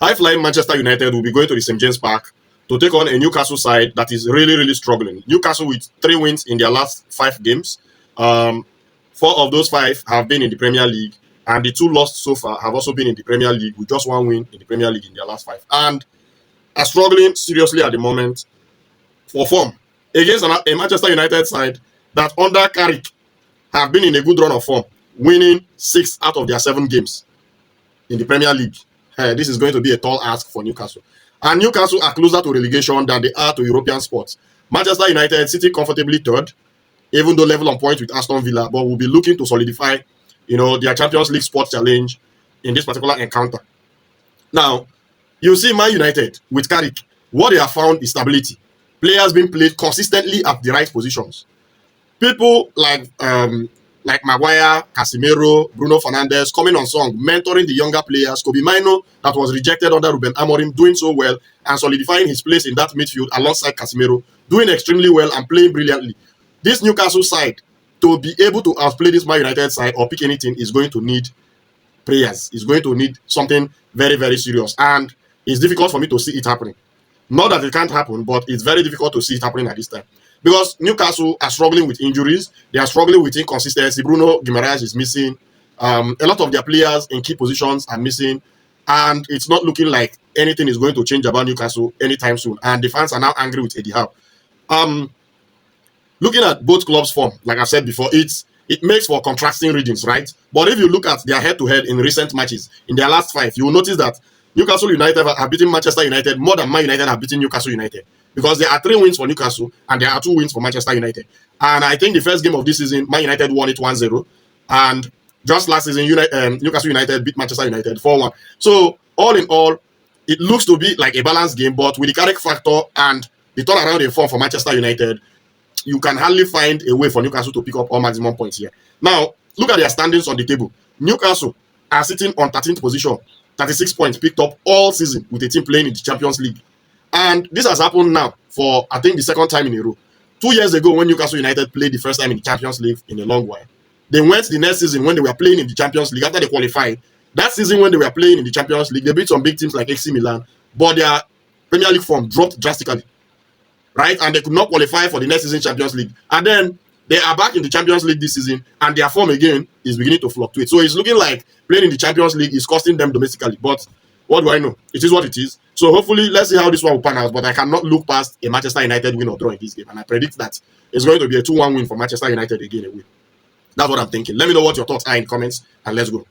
high-flying Manchester United will be going to the St. James Park to take on a Newcastle side that is really, really struggling. Newcastle with 3 wins in their last 5 games. 4 of those 5 have been in the Premier League, and the 2 lost so far have also been in the Premier League with just 1 win in the Premier League in their last 5. And are struggling seriously at the moment for form against a Manchester United side that under Carrick have been in a good run of form, winning 6 out of their 7 games in the Premier League. This is going to be a tall ask for Newcastle. And Newcastle are closer to relegation than they are to European spots. Manchester United sitting comfortably 3rd, even though level on points with Aston Villa, but will be looking to solidify, their Champions League sports challenge in this particular encounter. Now, you see Man United with Carrick, what they have found is stability. Players being played consistently at the right positions. People like Maguire, Casemiro, Bruno Fernandes coming on song, mentoring the younger players. Kobe Mino, that was rejected under Ruben Amorim, doing so well and solidifying his place in that midfield alongside Casemiro, doing extremely well and playing brilliantly. This Newcastle side, to be able to outplay this Man United side or pick anything, is going to need prayers. It's going to need something very, very serious. And it's difficult for me to see it happening. Not that it can't happen, but it's very difficult to see it happening at this time. Because Newcastle are struggling with injuries. They are struggling with inconsistency. Bruno Guimaraes is missing. A lot of their players in key positions are missing. And it's not looking like anything is going to change about Newcastle anytime soon. And the fans are now angry with Eddie Howe. Looking at both clubs' form, like I said before, it makes for contrasting readings, right? But if you look at their head-to-head in recent matches, in their last 5, you will notice that Newcastle United have beaten Manchester United more than Man United have beaten Newcastle United. Because there are 3 wins for Newcastle and there are 2 wins for Manchester United. And I think the first game of this season, Man United won it 1-0. And just last season, Newcastle United beat Manchester United 4-1. So, all in all, it looks to be like a balanced game, but with the Carrick factor and the turnaround in form for Manchester United, you can hardly find a way for Newcastle to pick up all maximum points here. Now, look at their standings on the table. Newcastle are sitting on 13th position, 36 points picked up all season with a team playing in the Champions League. And this has happened now for, I think, the 2nd time in a row. 2 years ago, when Newcastle United played the first time in the Champions League in a long while, they went the next season when they were playing in the Champions League after they qualified. That season when they were playing in the Champions League, they beat some big teams like AC Milan, but their Premier League form dropped drastically. Right? And they could not qualify for the next season Champions League. And then they are back in the Champions League this season, and their form again is beginning to fluctuate. So it's looking like playing in the Champions League is costing them domestically. But what do I know? It is what it is. So hopefully, let's see how this one will pan out. But I cannot look past a Manchester United win or draw in this game. And I predict that it's going to be a 2-1 win for Manchester United again away. That's what I'm thinking. Let me know what your thoughts are in comments, and let's go.